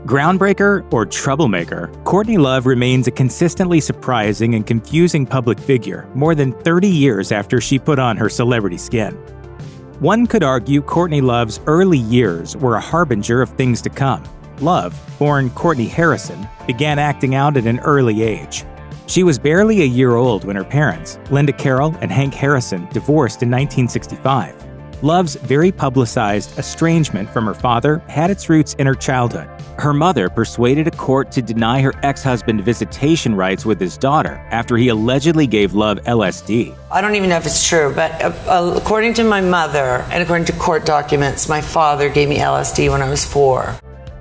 Groundbreaker or troublemaker, Courtney Love remains a consistently surprising and confusing public figure more than 30 years after she put on her celebrity skin. One could argue Courtney Love's early years were a harbinger of things to come. Love, born Courtney Harrison, began acting out at an early age. She was barely a year old when her parents, Linda Carroll and Hank Harrison, divorced in 1965. Love's very publicized estrangement from her father had its roots in her childhood. Her mother persuaded a court to deny her ex-husband visitation rights with his daughter after he allegedly gave Love LSD. I don't even know if it's true, but according to my mother and according to court documents, my father gave me LSD when I was 4.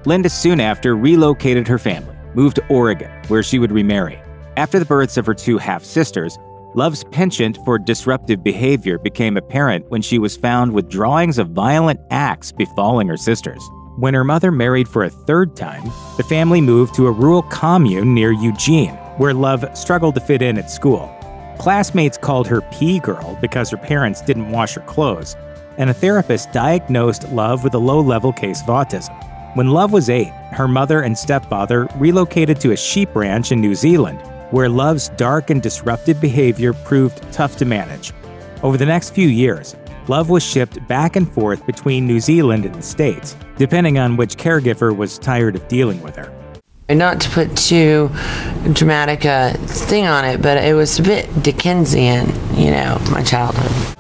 Linda soon after relocated her family, moved to Oregon, where she would remarry. After the births of her 2 half-sisters, Love's penchant for disruptive behavior became apparent when she was found with drawings of violent acts befalling her sisters. When her mother married for a 3rd time, the family moved to a rural commune near Eugene, where Love struggled to fit in at school. Classmates called her Pea Girl because her parents didn't wash her clothes, and a therapist diagnosed Love with a low-level case of autism. When Love was 8, her mother and stepfather relocated to a sheep ranch in New Zealand, where Love's dark and disruptive behavior proved tough to manage. Over the next few years, Love was shipped back and forth between New Zealand and the States, depending on which caregiver was tired of dealing with her. Not to put too dramatic a thing on it, but it was a bit Dickensian, my childhood.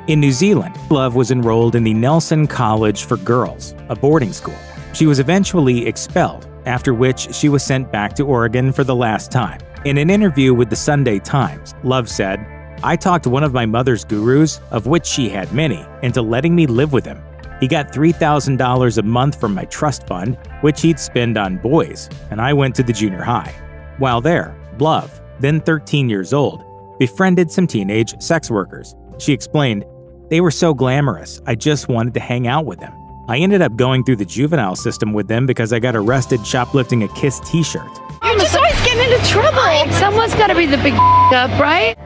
In New Zealand, Love was enrolled in the Nelson College for Girls, a boarding school. She was eventually expelled, after which she was sent back to Oregon for the last time. In an interview with the Sunday Times, Love said, "I talked one of my mother's gurus, of which she had many, into letting me live with him. He got $3,000 a month from my trust fund, which he'd spend on boys, and I went to the junior high." While there, Love, then 13 years old, befriended some teenage sex workers. She explained, "They were so glamorous, I just wanted to hang out with them. I ended up going through the juvenile system with them because I got arrested shoplifting a Kiss t-shirt." You're just always getting into trouble. Someone's got to be the big up, right?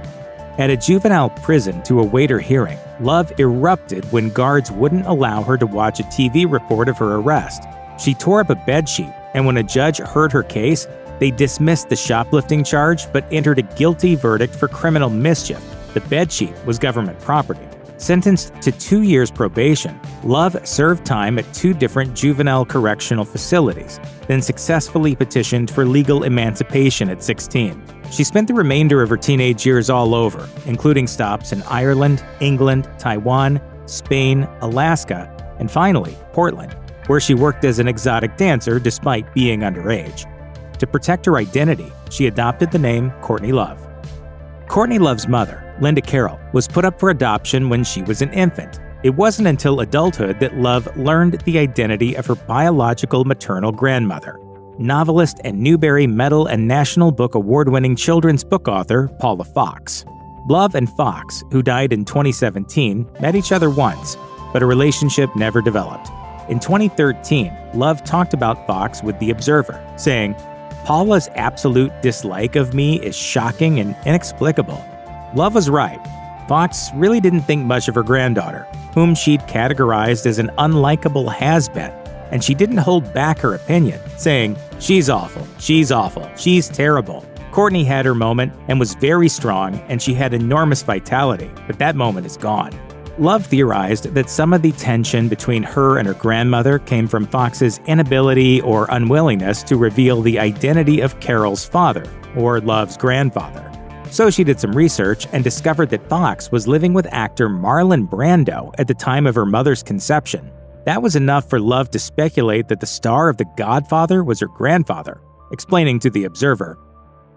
At a juvenile prison to await her hearing, Love erupted when guards wouldn't allow her to watch a TV report of her arrest. She tore up a bedsheet, and when a judge heard her case, they dismissed the shoplifting charge but entered a guilty verdict for criminal mischief. The bedsheet was government property. Sentenced to 2 years probation, Love served time at 2 different juvenile correctional facilities, then successfully petitioned for legal emancipation at 16. She spent the remainder of her teenage years all over, including stops in Ireland, England, Taiwan, Spain, Alaska, and finally, Portland, where she worked as an exotic dancer despite being underage. To protect her identity, she adopted the name Courtney Love. Courtney Love's mother, Linda Carroll, was put up for adoption when she was an infant. It wasn't until adulthood that Love learned the identity of her biological maternal grandmother, novelist and Newbery Medal and National Book Award-winning children's book author Paula Fox. Love and Fox, who died in 2017, met each other once, but a relationship never developed. In 2013, Love talked about Fox with The Observer, saying, "Paula's absolute dislike of me is shocking and inexplicable." Love was right. Fox really didn't think much of her granddaughter, whom she'd categorized as an unlikable has-been, and she didn't hold back her opinion, saying, "She's awful, she's terrible." Courtney had her moment and was very strong, and she had enormous vitality, but that moment is gone. Love theorized that some of the tension between her and her grandmother came from Fox's inability or unwillingness to reveal the identity of Carol's father, or Love's grandfather. So she did some research and discovered that Fox was living with actor Marlon Brando at the time of her mother's conception. That was enough for Love to speculate that the star of The Godfather was her grandfather, explaining to The Observer,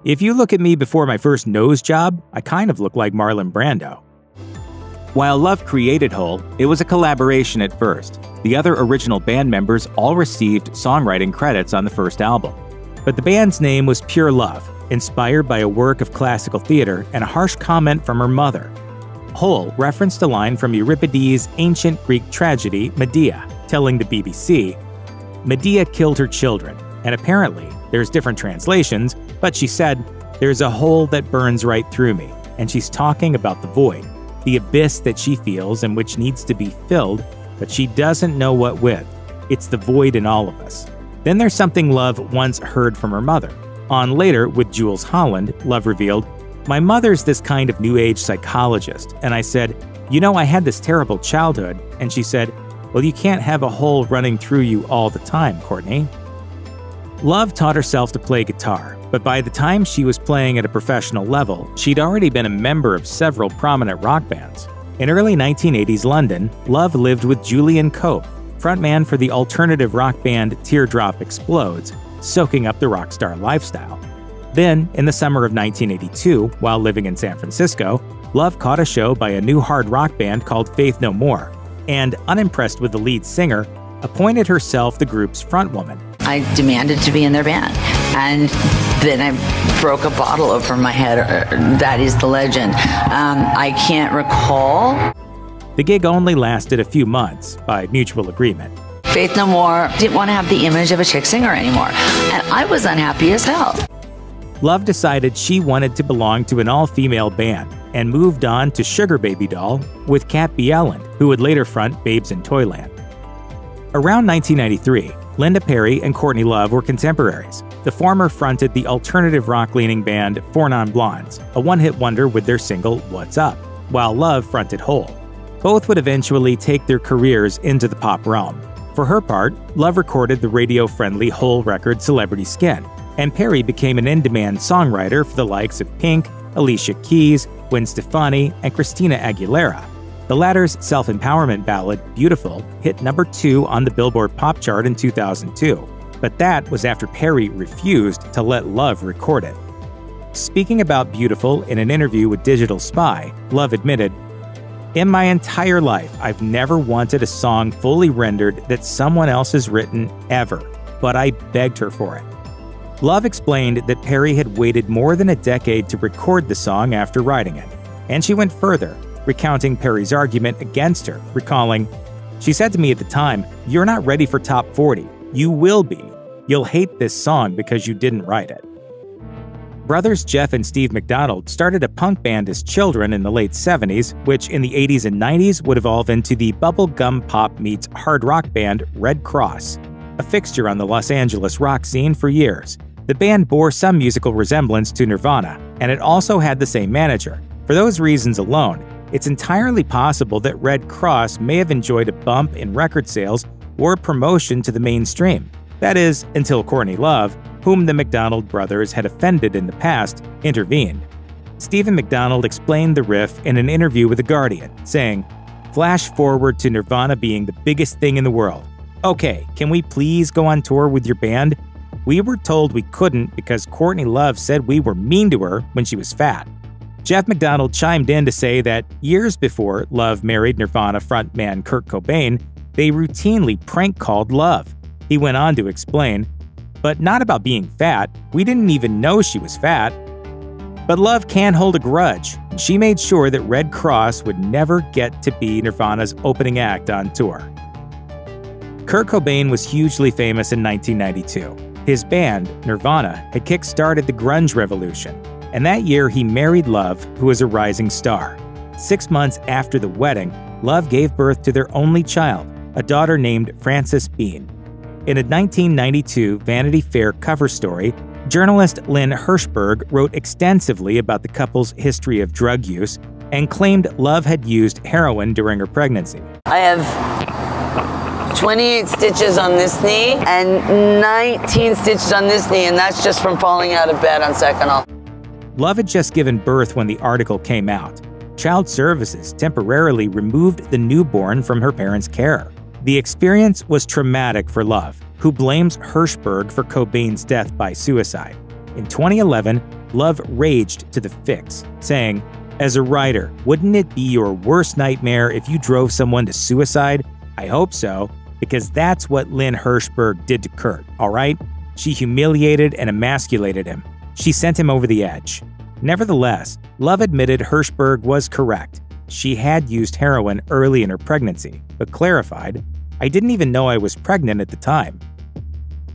"If you look at me before my first nose job, I kind of look like Marlon Brando." While Love created Hole, it was a collaboration at first. The other original band members all received songwriting credits on the first album. But the band's name was Pure Love, inspired by a work of classical theater and a harsh comment from her mother. Hole referenced a line from Euripides' ancient Greek tragedy Medea, telling the BBC, "Medea killed her children, and apparently, there's different translations, but she said, 'There's a hole that burns right through me,' and she's talking about the void, the abyss that she feels and which needs to be filled, but she doesn't know what with. It's the void in all of us." Then there's something Love once heard from her mother. On Later with Jules Holland, Love revealed, "My mother's this kind of new age psychologist, and I said, you know, I had this terrible childhood," and she said, "Well, you can't have a hole running through you all the time, Courtney." Love taught herself to play guitar, but by the time she was playing at a professional level, she'd already been a member of several prominent rock bands. In early 1980s London, Love lived with Julian Cope, frontman for the alternative rock band Teardrop Explodes, soaking up the rock star lifestyle. Then, in the summer of 1982, while living in San Francisco, Love caught a show by a new hard rock band called Faith No More, and, unimpressed with the lead singer, appointed herself the group's frontwoman. I demanded to be in their band, and then I broke a bottle over my head. That is the legend. I can't recall. The gig only lasted a few months, by mutual agreement. Faith No More didn't want to have the image of a chick singer anymore, and I was unhappy as hell. Love decided she wanted to belong to an all-female band, and moved on to Sugar Baby Doll with Kat Bjelland, who would later front Babes in Toyland. Around 1993, Linda Perry and Courtney Love were contemporaries. The former fronted the alternative rock-leaning band Four Non Blondes, a one-hit wonder with their single What's Up, while Love fronted Hole. Both would eventually take their careers into the pop realm. For her part, Love recorded the radio-friendly Hole record Celebrity Skin, and Perry became an in-demand songwriter for the likes of Pink, Alicia Keys, Gwen Stefani, and Christina Aguilera. The latter's self-empowerment ballad, Beautiful, hit number 2 on the Billboard Pop Chart in 2002, but that was after Perry refused to let Love record it. Speaking about Beautiful in an interview with Digital Spy, Love admitted, "In my entire life, I've never wanted a song fully rendered that someone else has written, ever, but I begged her for it." Love explained that Perry had waited more than a decade to record the song after writing it, and she went further, recounting Perry's argument against her, recalling, "She said to me at the time, 'You're not ready for top 40. You will be. You'll hate this song because you didn't write it.'" Brothers Jeff and Steve McDonald started a punk band as children in the late 70s, which in the 80s and 90s would evolve into the bubblegum pop meets hard rock band Red Cross, a fixture on the Los Angeles rock scene for years. The band bore some musical resemblance to Nirvana, and it also had the same manager. For those reasons alone, it's entirely possible that Red Cross may have enjoyed a bump in record sales or promotion to the mainstream. That is, until Courtney Love, whom the McDonald brothers had offended in the past, intervened. Stephen McDonald explained the riff in an interview with The Guardian, saying, "Flash forward to Nirvana being the biggest thing in the world. Okay, can we please go on tour with your band? We were told we couldn't because Courtney Love said we were mean to her when she was fat." Jeff McDonald chimed in to say that years before Love married Nirvana frontman Kurt Cobain, they routinely prank-called Love. He went on to explain, "But not about being fat, we didn't even know she was fat. But Love can't hold a grudge, and she made sure that Red Cross would never get to be Nirvana's opening act on tour." Kurt Cobain was hugely famous in 1992. His band, Nirvana, had kick-started the grunge revolution, and that year he married Love, who was a rising star. 6 months after the wedding, Love gave birth to their only child, a daughter named Frances Bean. In a 1992 Vanity Fair cover story, journalist Lynn Hirschberg wrote extensively about the couple's history of drug use and claimed Love had used heroin during her pregnancy. I have 28 stitches on this knee and 19 stitches on this knee, and that's just from falling out of bed on Seconal. Love had just given birth when the article came out. Child Services temporarily removed the newborn from her parents' care. The experience was traumatic for Love, who blames Hirschberg for Cobain's death by suicide. In 2011, Love raged to the fix, saying, "As a writer, wouldn't it be your worst nightmare if you drove someone to suicide? I hope so, because that's what Lynn Hirschberg did to Kurt, all right? She humiliated and emasculated him. She sent him over the edge." Nevertheless, Love admitted Hirschberg was correct. She had used heroin early in her pregnancy, but clarified, "I didn't even know I was pregnant at the time."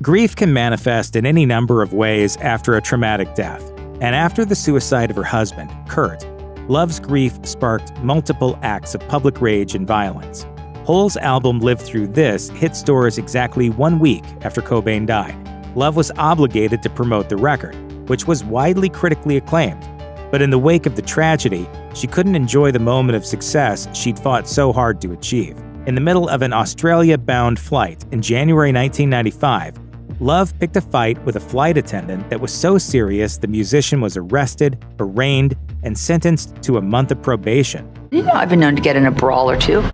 Grief can manifest in any number of ways after a traumatic death, and after the suicide of her husband, Kurt, Love's grief sparked multiple acts of public rage and violence. Hole's album Live Through This hit stores exactly 1 week after Cobain died. Love was obligated to promote the record, which was widely critically acclaimed. But in the wake of the tragedy, she couldn't enjoy the moment of success she'd fought so hard to achieve. In the middle of an Australia-bound flight in January 1995, Love picked a fight with a flight attendant that was so serious the musician was arrested, arraigned, and sentenced to a month of probation. You know, I've been known to get in a brawl or two.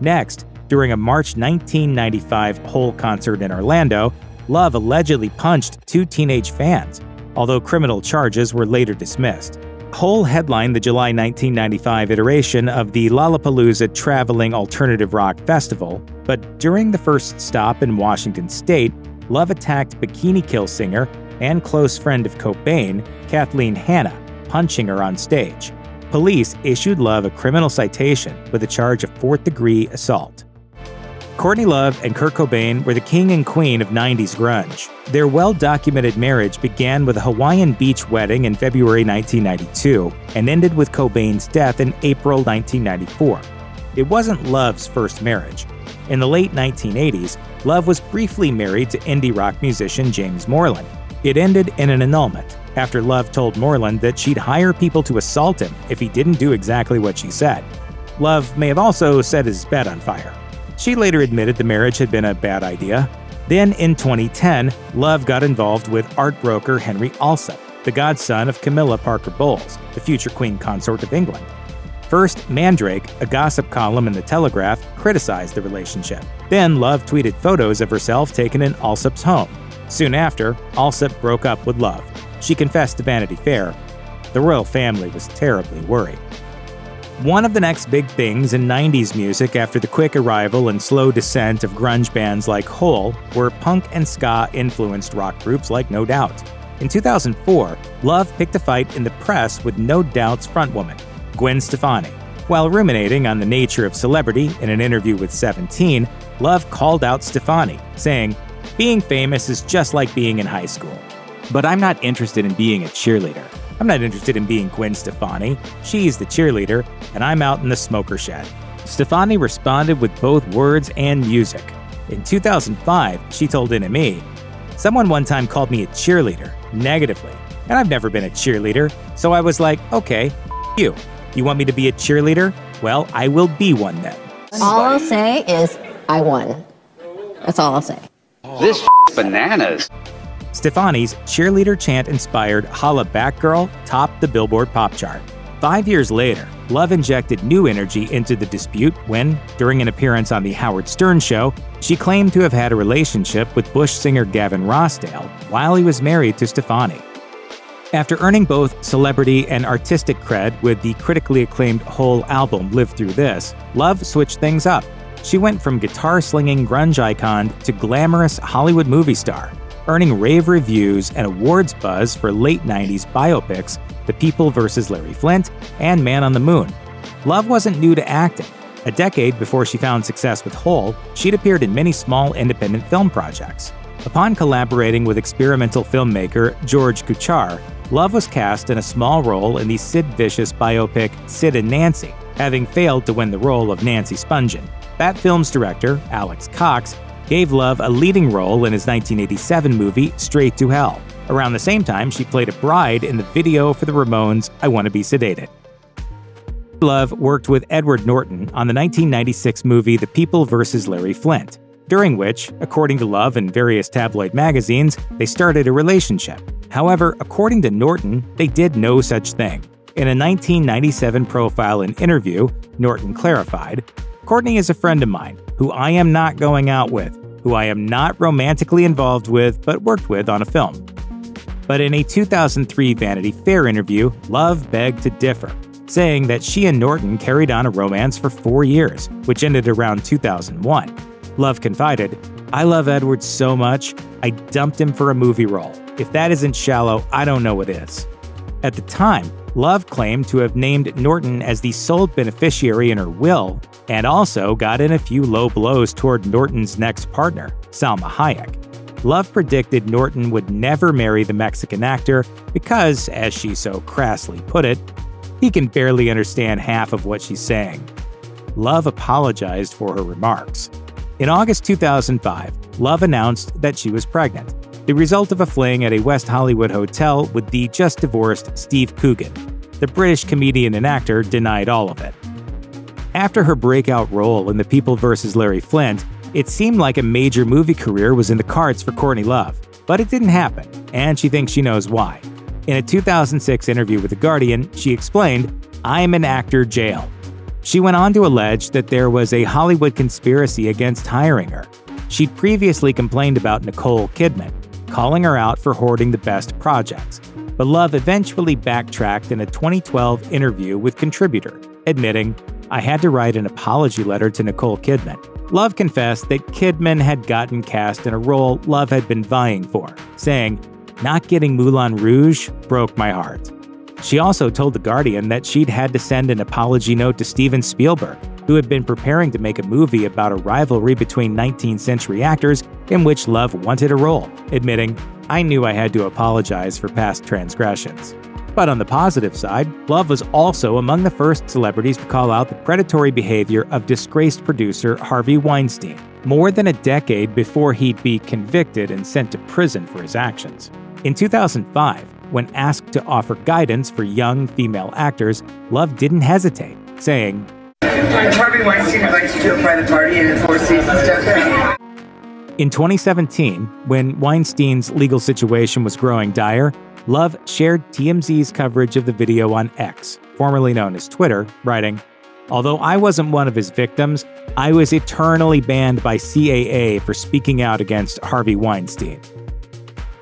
Next, during a March 1995 Hole concert in Orlando, Love allegedly punched 2 teenage fans, although criminal charges were later dismissed. Hole headlined the July 1995 iteration of the Lollapalooza Traveling Alternative Rock Festival, but during the first stop in Washington State, Love attacked Bikini Kill singer and close friend of Cobain, Kathleen Hanna, punching her on stage. Police issued Love a criminal citation with a charge of 4th-degree assault. Courtney Love and Kurt Cobain were the king and queen of 90s grunge. Their well-documented marriage began with a Hawaiian beach wedding in February 1992 and ended with Cobain's death in April 1994. It wasn't Love's first marriage. In the late 1980s, Love was briefly married to indie rock musician James Moreland. It ended in an annulment after Love told Moreland that she'd hire people to assault him if he didn't do exactly what she said. Love may have also set his bed on fire. She later admitted the marriage had been a bad idea. Then, in 2010, Love got involved with art broker Henry Alsop, the godson of Camilla Parker Bowles, the future Queen Consort of England. First, Mandrake, a gossip column in The Telegraph, criticized the relationship. Then, Love tweeted photos of herself taken in Alsop's home. Soon after, Alsop broke up with Love. She confessed to Vanity Fair. The royal family was terribly worried. One of the next big things in 90s music after the quick arrival and slow descent of grunge bands like Hole were punk and ska-influenced rock groups like No Doubt. In 2004, Love picked a fight in the press with No Doubt's frontwoman, Gwen Stefani. While ruminating on the nature of celebrity in an interview with 17, Love called out Stefani, saying, "Being famous is just like being in high school. But I'm not interested in being a cheerleader. I'm not interested in being Gwen Stefani. She's the cheerleader, and I'm out in the smoker shed." Stefani responded with both words and music. In 2005, she told NME, "Someone one time called me a cheerleader, negatively, and I've never been a cheerleader, so I was like, okay, you. You want me to be a cheerleader? Well, I will be one then." All I'll say is, I won. That's all I'll say. This bananas. Stefani's cheerleader chant-inspired Holla Back Girl topped the Billboard pop chart. 5 years later, Love injected new energy into the dispute when, during an appearance on The Howard Stern Show, she claimed to have had a relationship with Bush singer Gavin Rossdale while he was married to Stefani. After earning both celebrity and artistic cred with the critically acclaimed Hole album Live Through This, Love switched things up. She went from guitar-slinging grunge icon to glamorous Hollywood movie star, earning rave reviews and awards buzz for late 90s biopics The People vs. Larry Flynt and Man on the Moon. Love wasn't new to acting. A decade before she found success with Hole, she'd appeared in many small independent film projects. Upon collaborating with experimental filmmaker George Kuchar, Love was cast in a small role in the Sid Vicious biopic Sid and Nancy, having failed to win the role of Nancy Spungen. That film's director, Alex Cox, gave Love a leading role in his 1987 movie Straight to Hell. Around the same time, she played a bride in the video for the Ramones' I Wanna Be Sedated. Love worked with Edward Norton on the 1996 movie The People vs. Larry Flynt, during which, according to Love and various tabloid magazines, they started a relationship. However, according to Norton, they did no such thing. In a 1997 profile and interview, Norton clarified, "Courtney is a friend of mine, who I am not going out with, who I am not romantically involved with but worked with on a film." But in a 2003 Vanity Fair interview, Love begged to differ, saying that she and Norton carried on a romance for 4 years, which ended around 2001. Love confided, "I love Edward so much, I dumped him for a movie role. If that isn't shallow, I don't know what is." At the time, Love claimed to have named Norton as the sole beneficiary in her will, and also got in a few low blows toward Norton's next partner, Salma Hayek. Love predicted Norton would never marry the Mexican actor because, as she so crassly put it, he can barely understand half of what she's saying. Love apologized for her remarks. In August 2005, Love announced that she was pregnant, the result of a fling at a West Hollywood hotel with the just-divorced Steve Coogan. The British comedian and actor denied all of it. After her breakout role in The People vs. Larry Flynt, it seemed like a major movie career was in the cards for Courtney Love. But it didn't happen, and she thinks she knows why. In a 2006 interview with The Guardian, she explained, "I'm an actor jail." She went on to allege that there was a Hollywood conspiracy against hiring her. She'd previously complained about Nicole Kidman, calling her out for hoarding the best projects. But Love eventually backtracked in a 2012 interview with Contributor, admitting, "I had to write an apology letter to Nicole Kidman." Love confessed that Kidman had gotten cast in a role Love had been vying for, saying, "Not getting Moulin Rouge broke my heart." She also told The Guardian that she'd had to send an apology note to Steven Spielberg, who had been preparing to make a movie about a rivalry between 19th century actors in which Love wanted a role, admitting, "I knew I had to apologize for past transgressions." But on the positive side, Love was also among the first celebrities to call out the predatory behavior of disgraced producer Harvey Weinstein, more than a decade before he'd be convicted and sent to prison for his actions. In 2005, when asked to offer guidance for young female actors, Love didn't hesitate, saying, "Harvey Weinstein invites you to a private party and it's 4 seasons stuff." In 2017, when Weinstein's legal situation was growing dire, Love shared TMZ's coverage of the video on X, formerly known as Twitter, writing, "Although I wasn't one of his victims, I was eternally banned by CAA for speaking out against Harvey Weinstein."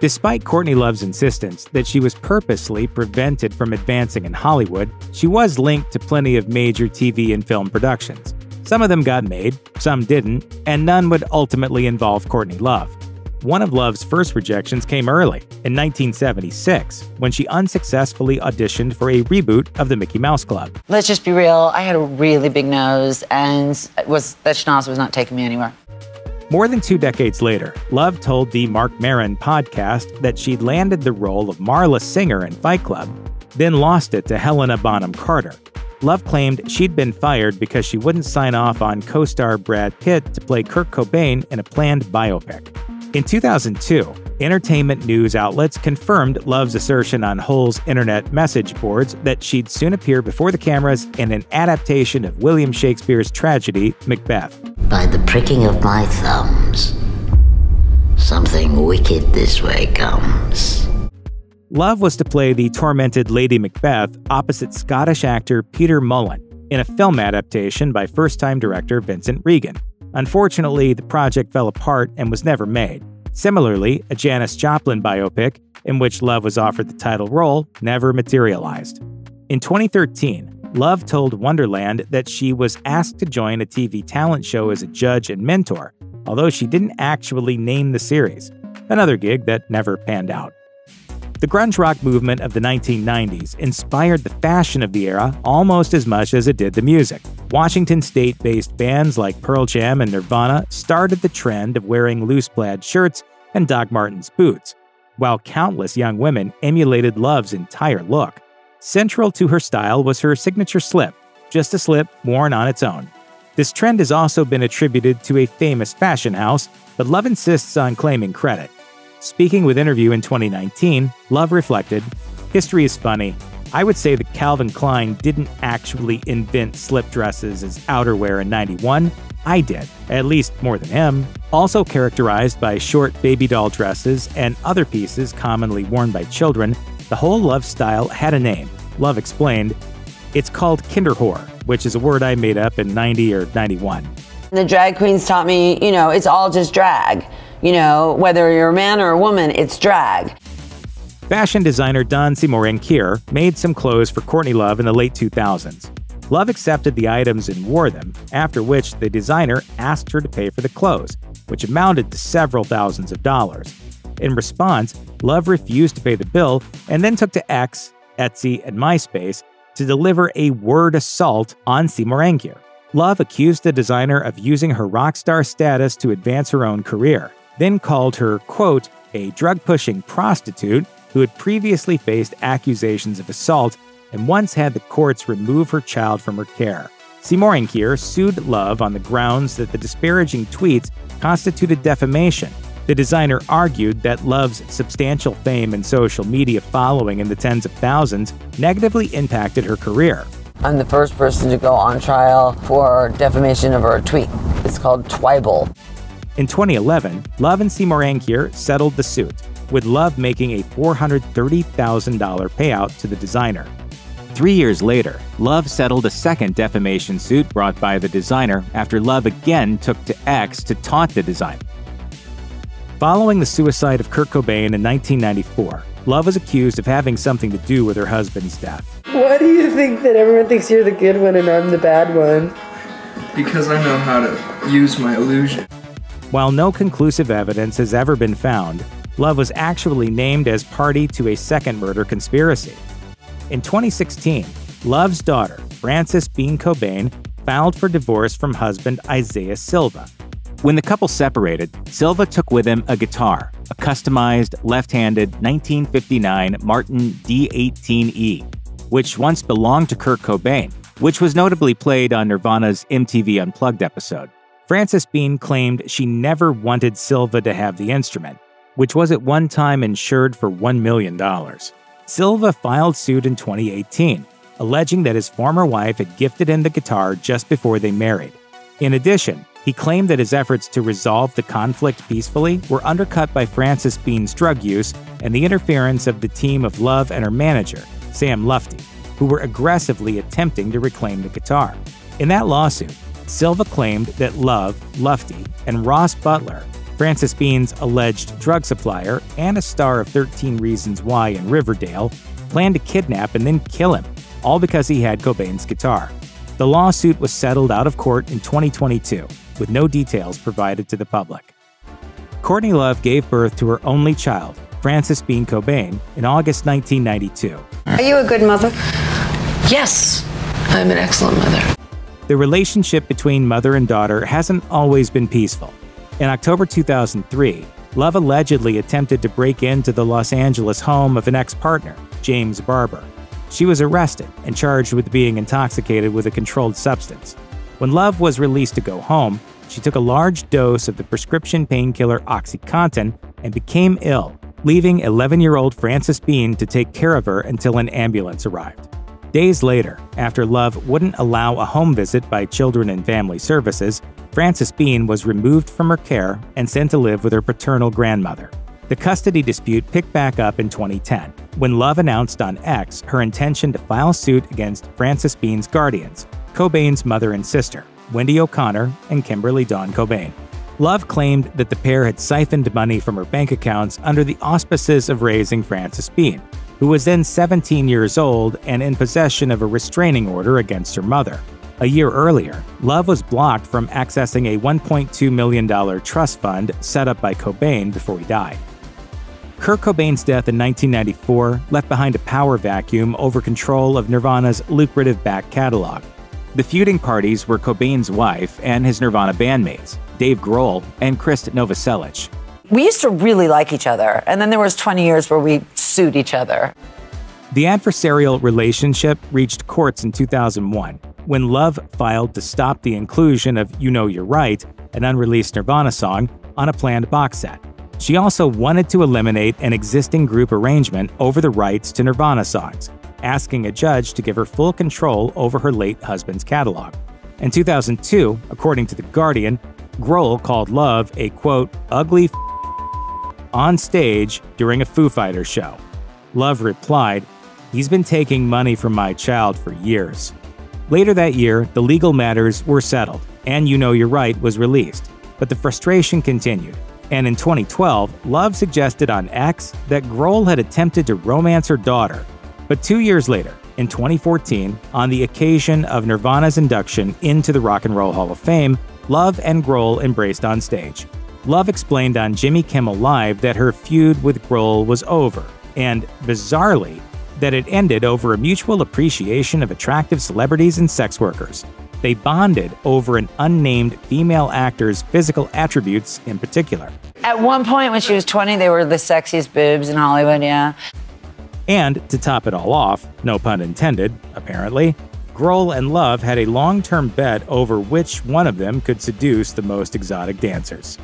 Despite Courtney Love's insistence that she was purposely prevented from advancing in Hollywood, she was linked to plenty of major TV and film productions. Some of them got made, some didn't, and none would ultimately involve Courtney Love. One of Love's first rejections came early, in 1976, when she unsuccessfully auditioned for a reboot of the Mickey Mouse Club. Let's just be real, I had a really big nose, and that schnoz was not taking me anywhere. More than 2 decades later, Love told the Marc Maron podcast that she'd landed the role of Marla Singer in Fight Club, then lost it to Helena Bonham Carter. Love claimed she'd been fired because she wouldn't sign off on co-star Brad Pitt to play Kurt Cobain in a planned biopic. In 2002, entertainment news outlets confirmed Love's assertion on Hull's internet message boards that she'd soon appear before the cameras in an adaptation of William Shakespeare's tragedy, Macbeth. By the pricking of my thumbs, something wicked this way comes. Love was to play the tormented Lady Macbeth opposite Scottish actor Peter Mullen in a film adaptation by first-time director Vincent Regan. Unfortunately, the project fell apart and was never made. Similarly, a Janis Joplin biopic, in which Love was offered the title role, never materialized. In 2013, Love told Wonderland that she was asked to join a TV talent show as a judge and mentor, although she didn't actually name the series, another gig that never panned out. The grunge rock movement of the 1990s inspired the fashion of the era almost as much as it did the music. Washington State-based bands like Pearl Jam and Nirvana started the trend of wearing loose plaid shirts and Doc Martens boots, while countless young women emulated Love's entire look. Central to her style was her signature slip, just a slip worn on its own. This trend has also been attributed to a famous fashion house, but Love insists on claiming credit. Speaking with Interview in 2019, Love reflected, "History is funny. I would say that Calvin Klein didn't actually invent slip dresses as outerwear in '91. I did, at least more than him." Also characterized by short baby doll dresses and other pieces commonly worn by children, the whole Love style had a name. Love explained, "It's called Kinderwhore, which is a word I made up in '90 or '91. The drag queens taught me, it's all just drag. Whether you're a man or a woman, it's drag." Fashion designer Don Seymour Kier made some clothes for Courtney Love in the late 2000s. Love accepted the items and wore them, after which the designer asked her to pay for the clothes, which amounted to several thousands of dollars. In response, Love refused to pay the bill and then took to X, Etsy, and MySpace to deliver a word assault on Seymour Kier. Love accused the designer of using her rock star status to advance her own career, then called her, quote, a drug-pushing prostitute who had previously faced accusations of assault and once had the courts remove her child from her care. Seymour and Keir sued Love on the grounds that the disparaging tweets constituted defamation. The designer argued that Love's substantial fame and social media following in the tens of thousands negatively impacted her career. I'm the first person to go on trial for defamation of a tweet. It's called Twibble. In 2011, Love and Seymour and Keir settled the suit, with Love making a $430,000 payout to the designer. 3 years later, Love settled a second defamation suit brought by the designer after Love again took to X to taunt the designer. Following the suicide of Kurt Cobain in 1994, Love was accused of having something to do with her husband's death. Why do you think that everyone thinks you're the good one and I'm the bad one? Because I know how to use my illusion. While no conclusive evidence has ever been found, Love was actually named as party to a second murder conspiracy. In 2016, Love's daughter, Frances Bean Cobain, filed for divorce from husband Isaiah Silva. When the couple separated, Silva took with him a guitar, a customized left-handed 1959 Martin D18E, which once belonged to Kurt Cobain, which was notably played on Nirvana's MTV Unplugged episode. Frances Bean claimed she never wanted Silva to have the instrument, which was at one time insured for $1 million. Silva filed suit in 2018, alleging that his former wife had gifted him the guitar just before they married. In addition, he claimed that his efforts to resolve the conflict peacefully were undercut by Frances Bean's drug use and the interference of the team of Love and her manager, Sam Lufty, who were aggressively attempting to reclaim the guitar. In that lawsuit, Silva claimed that Love, Lufty, and Ross Butler, Frances Bean's alleged drug supplier and a star of 13 Reasons Why in Riverdale, planned to kidnap and then kill him, all because he had Cobain's guitar. The lawsuit was settled out of court in 2022, with no details provided to the public. Courtney Love gave birth to her only child, Frances Bean Cobain, in August 1992. Are you a good mother? Yes, I'm an excellent mother. The relationship between mother and daughter hasn't always been peaceful. In October 2003, Love allegedly attempted to break into the Los Angeles home of an ex-partner, James Barber. She was arrested and charged with being intoxicated with a controlled substance. When Love was released to go home, she took a large dose of the prescription painkiller OxyContin and became ill, leaving 11-year-old Frances Bean to take care of her until an ambulance arrived. Days later, after Love wouldn't allow a home visit by Children and Family Services, Frances Bean was removed from her care and sent to live with her paternal grandmother. The custody dispute picked back up in 2010, when Love announced on X her intention to file suit against Frances Bean's guardians, Cobain's mother and sister, Wendy O'Connor and Kimberly Dawn Cobain. Love claimed that the pair had siphoned money from her bank accounts under the auspices of raising Frances Bean, who was then 17 years old and in possession of a restraining order against her mother. A year earlier, Love was blocked from accessing a $1.2 million trust fund set up by Cobain before he died. Kurt Cobain's death in 1994 left behind a power vacuum over control of Nirvana's lucrative back catalog. The feuding parties were Cobain's wife and his Nirvana bandmates, Dave Grohl and Krist Novoselic. We used to really like each other, and then there was 20 years where we sued each other. The adversarial relationship reached courts in 2001, when Love filed to stop the inclusion of You Know You're Right, an unreleased Nirvana song, on a planned box set. She also wanted to eliminate an existing group arrangement over the rights to Nirvana songs, asking a judge to give her full control over her late husband's catalog. In 2002, according to The Guardian, Grohl called Love a, quote, ugly on stage during a Foo Fighters show. Love replied, "He's been taking money from my child for years." Later that year, the legal matters were settled, and You Know You're Right was released, but the frustration continued. And in 2012, Love suggested on X that Grohl had attempted to romance her daughter. But 2 years later, in 2014, on the occasion of Nirvana's induction into the Rock and Roll Hall of Fame, Love and Grohl embraced on stage. Love explained on Jimmy Kimmel Live that her feud with Grohl was over, and, bizarrely, that it ended over a mutual appreciation of attractive celebrities and sex workers. They bonded over an unnamed female actor's physical attributes in particular. At one point when she was 20, they were the sexiest boobs in Hollywood, yeah. And, to top it all off, no pun intended, apparently, Grohl and Love had a long-term bet over which one of them could seduce the most exotic dancers.